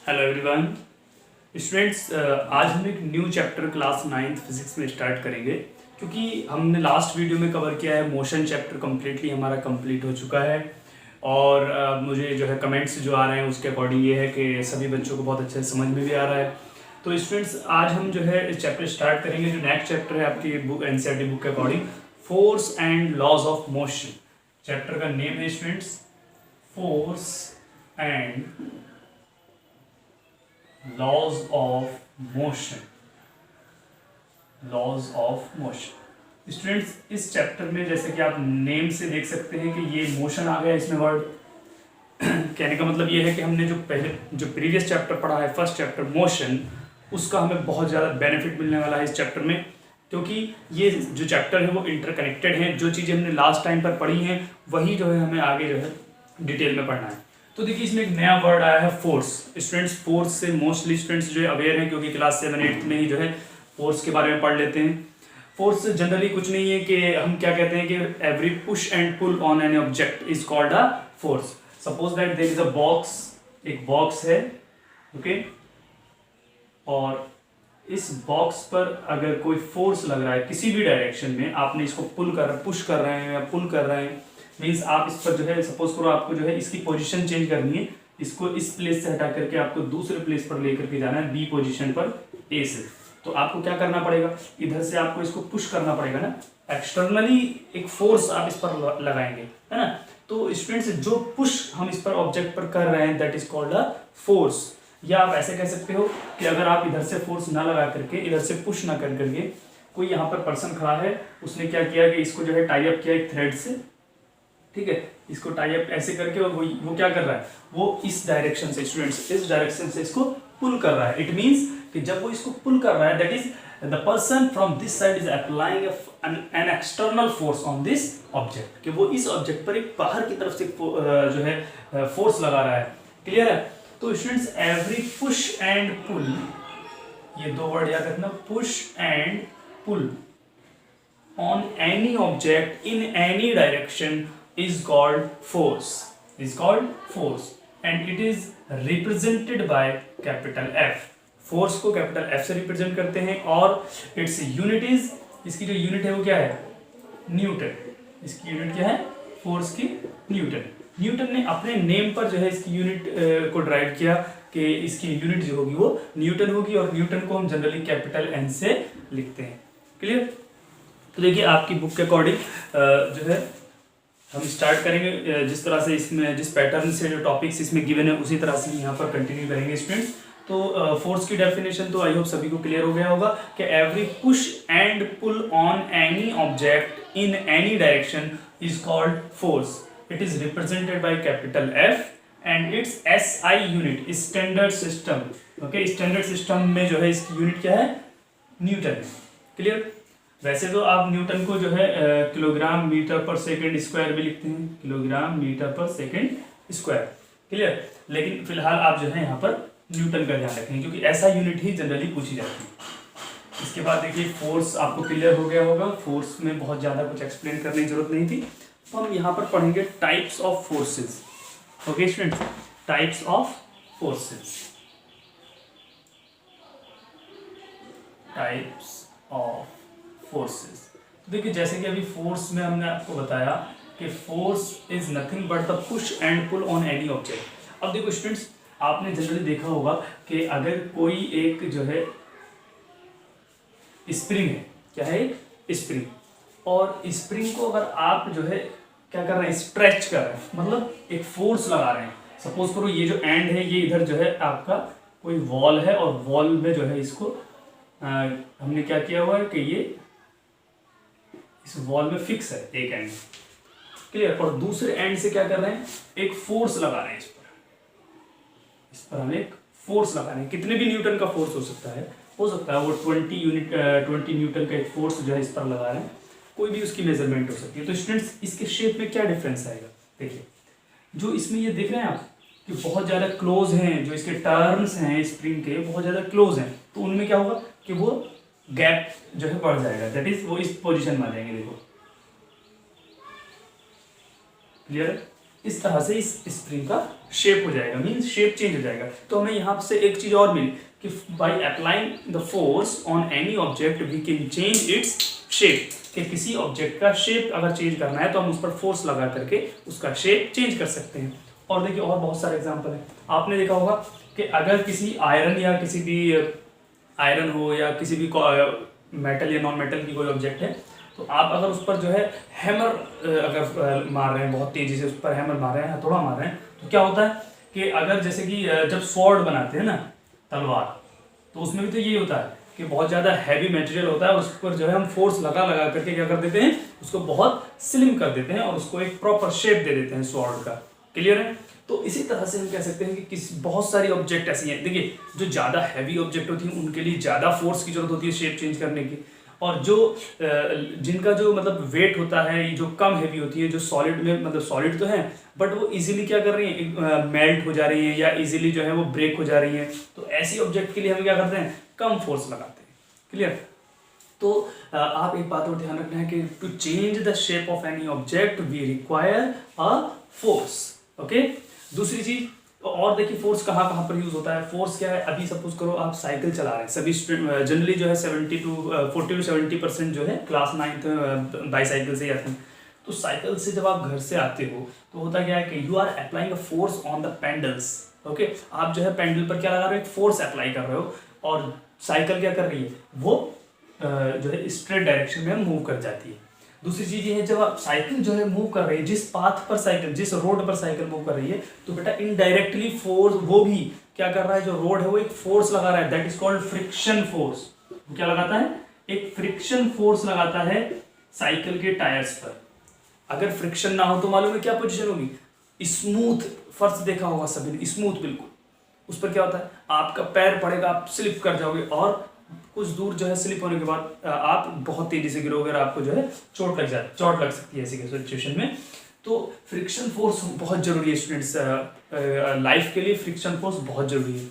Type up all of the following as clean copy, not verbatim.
Hello everyone students, आज हम एक new chapter class 9th physics में स्टार्ट करेंगे क्योंकि हमने लास्ट वीडियो में कवर किया है मोशन चैप्टर कम्प्लीटली हमारा कंप्लीट हो चुका है। और मुझे जो है कमेंट्स जो आ रहे हैं उसके अकॉर्डिंग ये है कि सभी बच्चों को बहुत अच्छे से समझ में भी आ रहा है। तो स्टूडेंट्स आज हम जो है इस चैप्टर स्टार्ट करेंगे। जो नेक्स्ट चैप्टर है आपकी बुक एनसीईआरटी बुक के according force and laws of motion. Chapter का नेम है students force and laws of motion. Laws of motion students, इस चैप्टर में जैसे कि आप नेम से देख सकते हैं कि ये मोशन आ गया इसमें वर्ड। कहने का मतलब ये है कि हमने जो प्रीवियस चैप्टर पढ़ा है फर्स्ट चैप्टर मोशन, उसका हमें बहुत ज़्यादा बेनिफिट मिलने वाला है इस चैप्टर में, क्योंकि ये जो चैप्टर है वो इंटरकनेक्टेड है। जो चीज़ें हमने लास्ट टाइम पर पढ़ी हैं वही जो है हमें आगे जो है डिटेल में पढ़ना है। तो देखिए इसमें एक नया वर्ड आया है फोर्स। स्टूडेंट्स फोर्स से मोस्टली स्टूडेंट्स जो है अवेयर हैं, क्योंकि क्लास 7-8 में ही जो है फोर्स के बारे में पढ़ लेते हैं। फोर्स जनरली कुछ नहीं है कि हम क्या कहते हैं कि every push and pull on an object is called a force. Suppose that there is a box, एक बॉक्स है, ओके, और इस बॉक्स पर अगर कोई फोर्स लग रहा है किसी भी डायरेक्शन में, आपने इसको पुश कर रहे हैं या पुल कर रहे हैं, मीन्स आप इस पर जो है सपोज करो आपको जो है इसकी पोजीशन चेंज करनी है, इसको इस प्लेस से हटा करके आपको दूसरे प्लेस पर लेकर के जाना है बी पोजीशन पर ए से। तो आपको क्या करना पड़ेगा, इधर से आपको इसको पुश करना पड़ेगा ना, एक्सटर्नली एक फोर्स आप इस पर लगाएंगे, है ना। तो स्टूडेंट्स जो पुश हम इस पर ऑब्जेक्ट पर कर रहे हैं that is called a force. या आप ऐसे कह सकते हो कि अगर आप इधर से फोर्स ना लगा करके इधर से पुश ना कर करके, कोई यहाँ पर पर्सन खड़ा है, उसने क्या किया कि इसको जो है टाई अप किया एक थ्रेड से, ठीक है, इसको टाई अप ऐसे करके, और वो क्या कर रहा है, वो इस डायरेक्शन से स्टूडेंट्स इस डायरेक्शन से इसको पुल कर रहा है। इट मींस कि जब वो इसको पुल कर रहा है that is the person from this side is applying an external force on this object, कि वो इस ऑब्जेक्ट पर एक बाहर की तरफ से जो है फोर्स लगा रहा है। क्लियर है। तो students every push and pull, ये दो वर्ड याद रखना, push and pull on any object in any direction is called force, and it is represented by capital F। Force को कैपिटल F से रिप्रेजेंट करते हैं और इट्स यूनिट इज, इसकी जो यूनिट है वो क्या है, न्यूटन। इसकी यूनिट क्या है, फोर्स की न्यूटन। न्यूटन ने अपने नेम पर जो है इसकी यूनिट को ड्राइव किया कि इसकी यूनिट जो होगी वो न्यूटन होगी, और न्यूटन को हम जनरली कैपिटल N से लिखते हैं। क्लियर। तो देखिए आपकी बुक के अकॉर्डिंग जो है हम स्टार्ट करेंगे, जिस तरह से इसमें जिस पैटर्न से जो टॉपिक्स इसमें गिवन है उसी तरह से यहाँ पर कंटिन्यू करेंगे स्टूडेंट्स। तो फोर्स की डेफिनेशन तो आई होप सभी को क्लियर हो गया होगा कि every push and pull on any object in any direction is called force. It is represented by capital F and its SI unit standard system. Okay, standard system में जो है इसकी यूनिट क्या है, न्यूटन है। क्लियर। वैसे तो आप न्यूटन को जो है किलोग्राम मीटर पर सेकंड स्क्वायर भी लिखते हैं, किलोग्राम मीटर पर सेकंड स्क्वायर। क्लियर। लेकिन फिलहाल आप जो है यहाँ पर न्यूटन का ध्यान रखेंगे, क्योंकि ऐसा यूनिट ही जनरली पूछी जाती है। इसके बाद देखिए फोर्स आपको क्लियर हो गया होगा, फोर्स में बहुत ज़्यादा कुछ एक्सप्लेन करने की जरूरत नहीं थी। तो हम यहाँ पर पढ़ेंगे types of forces. Okay students, types of forces, types of forces. तो देखिए जैसे कि अभी फोर्स में हमने आपको बताया कि force is nothing but the push and pull on any object. अब देखो स्टूडेंट्स, आपने जनरली देखा होगा कि अगर कोई एक जो है स्प्रिंग है, क्या है, स्प्रिंग, और स्प्रिंग को अगर आप जो है क्या कर रहे हैं, स्ट्रेच कर रहे हैं, मतलब एक फोर्स लगा रहे हैं। सपोज करो ये जो एंड है ये इधर जो है आपका कोई वॉल है, और वॉल में जो है इसको हमने क्या किया हुआ है कि ये इस वॉल में फिक्स है एक एंड। क्लियर। और दूसरे एंड से क्या कर रहे हैं, एक फोर्स लगा रहे हैं इस पर हम एक फोर्स लगा रहे हैं। कितने भी न्यूटन का फोर्स हो सकता है वो 20 न्यूटन का एक फोर्स जो है इस पर लगा रहे हैं। कोई भी उसकी मेजरमेंट हो सकती है। तो स्टूडेंट्स इसके शेप में क्या डिफरेंस आएगा, देखिए जो इसमें ये देख रहे हैं आप कि बहुत ज़्यादा क्लोज हैं, जो इसके टर्न्स हैं स्प्रिंग के बहुत ज़्यादा क्लोज हैं, तो उनमें क्या होगा कि वो गैप जो है बढ़ जाएगा, दैट इज वो इस पोजीशन में आ जाएंगे। देखो क्लियर है। इस तरह से इस स्प्रिंग का शेप हो जाएगा, मीन्स शेप चेंज हो जाएगा। तो हमें यहाँ से एक चीज और मिली कि by applying the force on any object we can change its shape, कि किसी ऑब्जेक्ट का शेप अगर चेंज करना है तो हम उस पर फोर्स लगा करके उसका शेप चेंज कर सकते हैं। और देखिए और बहुत सारे एग्जांपल हैं। आपने देखा होगा कि अगर किसी आयरन या किसी भी आयरन हो या किसी भी मेटल या नॉन मेटल की कोई ऑब्जेक्ट है, तो आप अगर उस पर जो है हैमर अगर मार रहे हैं, बहुत तेजी से उस पर हैमर मार रहे हैं, हथौड़ा मार रहे हैं, तो क्या होता है कि अगर जैसे कि जब स्वॉर्ड बनाते हैं ना, तलवार, तो उसमें भी तो यही होता है कि बहुत ज़्यादा हैवी मटेरियल होता है, उस पर जो है हम फोर्स लगा लगा करके क्या कर देते हैं, उसको बहुत स्लिम कर देते हैं और उसको एक प्रॉपर शेप दे देते हैं स्वॉर्ड का। क्लियर है? तो इसी तरह से हम कह सकते हैं कि बहुत सारी ऑब्जेक्ट ऐसी हैं। देखिए जो ज़्यादा हैवी ऑब्जेक्ट होती हैं उनके लिए ज़्यादा फोर्स की जरूरत होती है शेप चेंज करने की, और जो जिनका जो मतलब वेट होता है, जो कम हैवी होती है, जो सॉलिड में मतलब सॉलिड तो है बट वो इजीली क्या कर रही हैं, मेल्ट हो जा रही हैं या इजीली जो है वो ब्रेक हो जा रही हैं, तो ऐसी ऑब्जेक्ट के लिए हम क्या करते हैं, कम फोर्स लगाते हैं। क्लियर? तो आप एक बात और ध्यान रखना है कि to change the shape of any object we require a force. Okay, दूसरी चीज और देखिए फोर्स कहाँ कहाँ पर यूज होता है। फोर्स क्या है, अभी सपोज करो आप साइकिल चला रहे हैं, सभी जनरली जो है 40 to 70% जो है क्लास 9th बाईसाइकिल से ही आते हैं। तो साइकिल से जब आप घर से आते हो तो होता क्या है कि you are applying a force on the pedals. Okay, आप जो है पेंडल पर क्या लगा रहे हो, एक फोर्स अप्लाई कर रहे हो, और साइकिल क्या कर रही है, वो जो है स्ट्रेट डायरेक्शन में मूव कर जाती है। दूसरी चीज ये है, जब आप साइकिल जो है मूव कर रही है, जिस पाथ पर साइकिल, जिस रोड पर साइकिल मूव कर रही है, तो बेटा इनडायरेक्टली फोर्स वो भी क्या कर रहा है, जो रोड है वो एक फोर्स लगा रहा है, that is called friction force. वो क्या लगाता है, एक फ्रिक्शन फोर्स लगाता है साइकिल के टायर्स पर। अगर फ्रिक्शन ना हो तो मालूम है क्या पोजीशन होगी, स्मूथ फर्श देखा होगा सभी ने, स्मूथ बिल्कुल, उस पर क्या होता है, आपका पैर पड़ेगा, आप स्लिप कर जाओगे, और कुछ दूर जो है स्लिप होने के बाद आप बहुत तेजी से गिरोगे और आपको जो है चोट लग सकती है ऐसी सिचुएशन में। तो फ्रिक्शन फोर्स बहुत जरूरी है स्टूडेंट्स, लाइफ के लिए फ्रिक्शन फोर्स बहुत जरूरी है।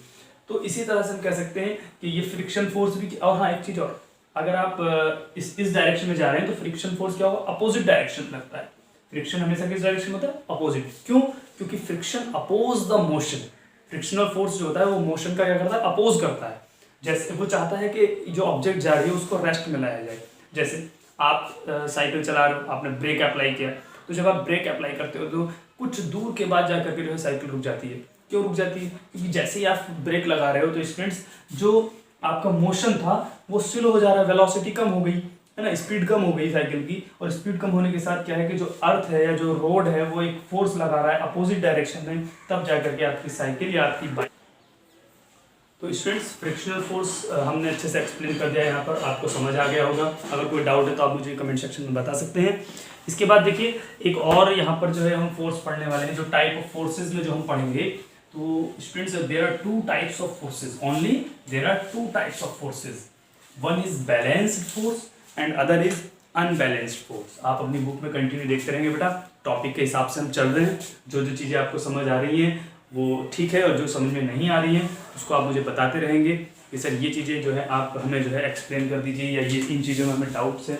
तो इसी तरह से हम कह सकते हैं कि ये फ्रिक्शन फोर्स भी, और हाँ एक चीज और, अगर आप इस डायरेक्शन में जा रहे हैं तो फ्रिक्शन फोर्स क्या होगा, अपोजिट डायरेक्शन लगता है। फ्रिक्शन हमेशा किस डायरेक्शन में होता है, अपोजिट। क्यों? क्योंकि friction oppose the motion. Frictional force जो होता है वो मोशन का क्या करता है, अपोज करता है। जैसे वो चाहता है कि जो ऑब्जेक्ट जा रही है उसको रेस्ट में लाया जाए। जैसे आप साइकिल चला रहे हो, आपने ब्रेक अप्लाई किया, तो जब आप ब्रेक अप्लाई करते हो तो कुछ दूर के बाद जाकर के जो है साइकिल रुक जाती है। क्यों रुक जाती है? क्योंकि जैसे ही आप ब्रेक लगा रहे हो तो स्टूडेंट्स जो आपका मोशन था वो स्लो हो जा रहा है, वेलोसिटी कम हो गई है ना, स्पीड कम हो गई साइकिल की, और स्पीड कम होने के साथ क्या है कि जो अर्थ है या जो रोड है वो एक फोर्स लगा रहा है अपोजिट डायरेक्शन में, तब जाकर के आपकी साइकिल या आपकी बाइक। तो स्टूडेंट्स फ्रिक्शनल फोर्स हमने अच्छे से एक्सप्लेन कर दिया, यहाँ पर आपको समझ आ गया होगा। अगर कोई डाउट है तो आप मुझे कमेंट सेक्शन में बता सकते हैं। इसके बाद देखिए एक और यहाँ पर जो है हम फोर्स पढ़ने वाले हैं, जो टाइप ऑफ फोर्सेज में जो हम पढ़ेंगे। तो students there are two types of forces, only there are two types of forces, one is balanced force and other is unbalanced force. आप अपनी बुक में कंटिन्यू देखते रहेंगे बेटा, टॉपिक के हिसाब से हम चल रहे हैं, जो जो चीज़ें आपको समझ आ रही हैं वो ठीक है, और जो समझ में नहीं आ रही हैं उसको आप मुझे बताते रहेंगे कि सर ये चीज़ें जो है आप हमें जो है एक्सप्लेन कर दीजिए, या ये इन चीज़ों में हमें डाउट्स हैं,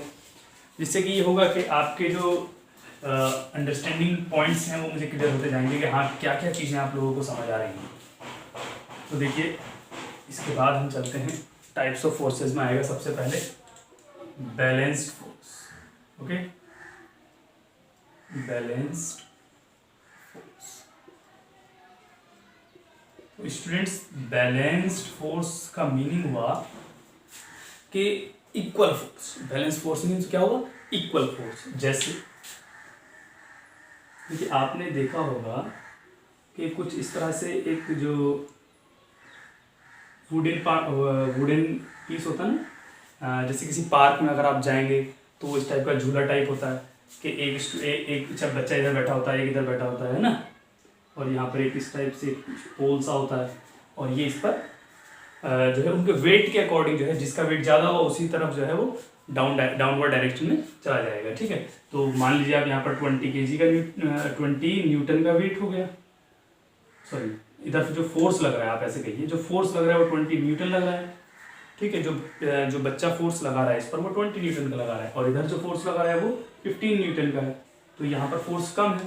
जिससे कि ये होगा कि आपके जो अंडरस्टैंडिंग पॉइंट्स हैं वो मुझे क्लियर होते जाएंगे कि हाँ क्या क्या चीज़ें आप लोगों को समझ आ रही हैं। तो देखिए इसके बाद हम चलते हैं टाइप्स ऑफ फोर्सेज में। आएगा सबसे पहले balanced force. Okay, balanced force. तो स्टूडेंट्स बैलेंस्ड फोर्स का मीनिंग हुआ कि equal force. Balance force means क्या होगा, इक्वल फोर्स। जैसे देखिए आपने देखा होगा कि कुछ इस तरह से एक जो वुडन पीस होता है ना, जैसे किसी पार्क में अगर आप जाएंगे तो इस टाइप का झूला टाइप होता है कि एक बच्चा इधर बैठा होता है, एक इधर बैठा होता है ना, और यहाँ पर एक इस टाइप से पोल सा होता है, और ये इस पर जो है उनके वेट के अकॉर्डिंग जो है जिसका वेट ज़्यादा होगा उसी तरफ जो है वो डाउनवर्ड डायरेक्शन में चला जाएगा। ठीक है, तो मान लीजिए आप यहाँ पर 20 kg का 20 न्यूटन का वेट हो गया, सॉरी इधर से जो फोर्स लग रहा है, आप ऐसे कहिए जो फोर्स लग रहा है वो 20 न्यूटन लग रहा है। ठीक है, जो बच्चा फोर्स लगा रहा है इस पर वो 20 न्यूटन का लगा रहा है, और इधर जो फोर्स लगा रहा है वो 15 न्यूटन का है, तो यहाँ पर फोर्स कम है।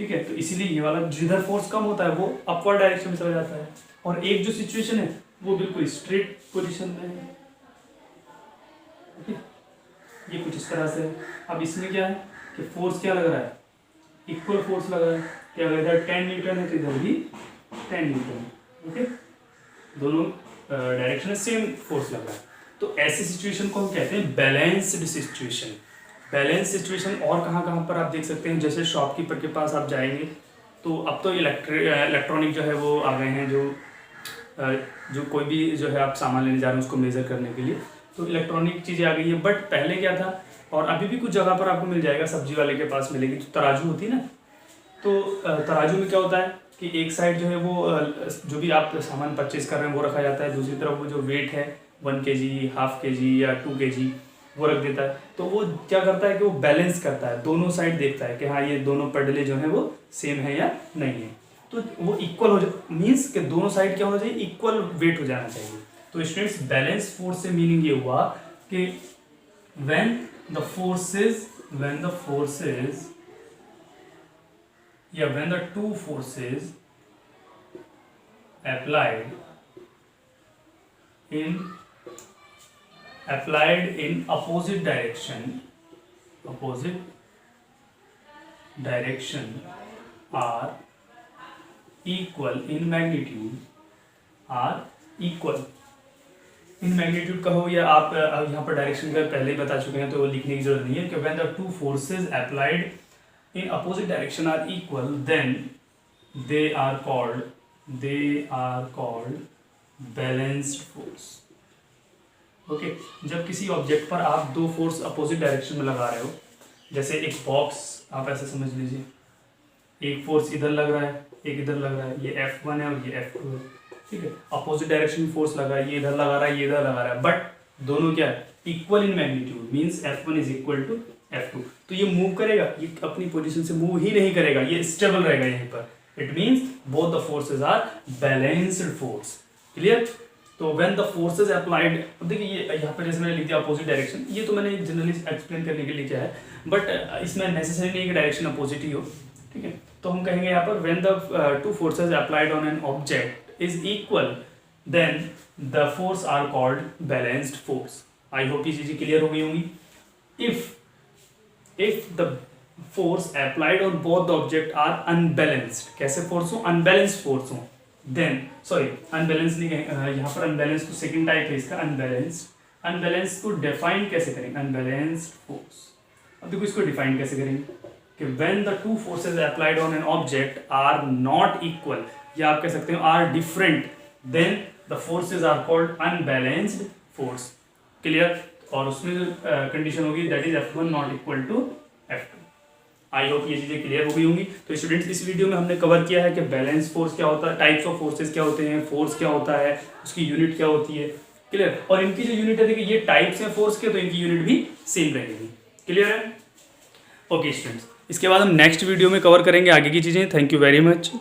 ठीक है। तो इसीलिए ये वाला जिधर फोर्स कम होता है वो अपवर्ड डायरेक्शन में चला जाता है, और एक जो सिचुएशन है वो बिल्कुल स्ट्रेट पोजीशन में है, ठीक है। ये कुछ इस तरह से है। अब इसमें क्या है कि फोर्स क्या लग रहा है, इक्वल फोर्स लग रहा है कि अगर इधर 10 न्यूटन है तो इधर भी 10 न्यूटन है, ओके, दोनों डायरेक्शन में सेम फोर्स लग रहा है। तो ऐसी सिचुएशन को हम कहते हैं बैलेंस्ड सिचुएशन। बैलेंस सिचुएशन और कहाँ कहाँ पर आप देख सकते हैं, जैसे शॉपकीपर के पास आप जाएंगे तो अब तो इलेक्ट्रॉनिक जो है वो आ गए हैं, जो कोई भी जो है आप सामान लेने जा रहे हैं उसको मेज़र करने के लिए, तो इलेक्ट्रॉनिक चीज़ें आ गई है। बट पहले क्या था, और अभी भी कुछ जगह पर आपको मिल जाएगा, सब्जी वाले के पास मिलेगी, तो तराजू होती है ना, तो तराजू में क्या होता है कि एक साइड जो है वो जो भी आप सामान परचेज कर रहे हैं वो रखा जाता है, दूसरी तरफ वो जो वेट है 1 kg, हाफ kg या 2 kg वो रख देता है। तो वो क्या करता है कि वो बैलेंस करता है, दोनों साइड देखता है कि हाँ ये दोनों पडले जो है वो सेम है या नहीं है, तो वो इक्वल हो जाए, मीन्स कि दोनों साइड क्या होना चाहिए, इक्वल वेट हो जाना चाहिए। तो स्टूडेंट्स बैलेंस फोर्स से मीनिंग ये हुआ कि when the two forces applied in opposite direction are equal in magnitude, in magnitude कहो या आप यहाँ पर डायरेक्शन का पहले ही बता चुके हैं तो वो लिखने की जरूरत नहीं है कि when the two forces applied in opposite direction are equal then they are called balanced force. Okay, जब किसी ऑब्जेक्ट पर आप दो फोर्स अपोजिट डायरेक्शन में लगा रहे हो, जैसे एक बॉक्स आप ऐसे समझ लीजिए, एक फोर्स इधर लग रहा है एक इधर लग रहा है, ये F1 है और ये F2 है, ठीक है, अपोजिट डायरेक्शन में फोर्स लगा है, ये इधर लगा रहा है ये इधर लगा रहा है, बट दोनों क्या है, equal in magnitude, means F1 is equal to F2। तो ये मूव करेगा, ये अपनी पोजीशन से मूव ही नहीं करेगा, ये स्टेबल रहेगा यहीं पर। It means both the forces are balanced force. Clear? तो व्हेन द फोर्सेस अप्लाइड, अब देखिए ये यहाँ पर जैसे मैंने लिख दिया अपोजिट डायरेक्शन, ये तो मैंने जनरली एक्सप्लेन करने के लिए क्या है, बट इसमें नेसेसरी नहीं कि डायरेक्शन अपोजिट ही हो, ठीक है। तो हम कहेंगे यहाँ पर when the two forces applied on an object is equal then the force are called balanced force। I hope ये चीजें क्लियर हो गई होंगी। if the force applied on both the object are unbalanced, कैसे फोर्स हो, unbalanced force हो, then sorry unbalanced नहीं कहेंगे यहाँ पर, unbalanced तो सेकंड टाइप है इसका, unbalanced को डिफाइन कैसे करेंगे, unbalanced force। अब देखो इसको डिफाइन कैसे करेंगे कि when the two forces applied on an object are not equal, या आप कह सकते हो are different, then the forces are called unbalanced force. Clear? और उसमें जो कंडीशन होगी that is F1 not equal to F2। I hope ये चीजें क्लियर हो गई होंगी। तो स्टूडेंट्स इस वीडियो में हमने कवर किया है कि बैलेंस फोर्स क्या होता है, टाइप्स ऑफ फोर्सेज क्या होते हैं, फोर्स क्या होता है, उसकी यूनिट क्या होती है। क्लियर? और इनकी जो यूनिट है, देखिए ये टाइप्स हैं फोर्स के, तो इनकी यूनिट भी सेम रहेगी। क्लियर है? ओके स्टूडेंट्स, इसके बाद हम नेक्स्ट वीडियो में कवर करेंगे आगे की चीजें। Thank you very much.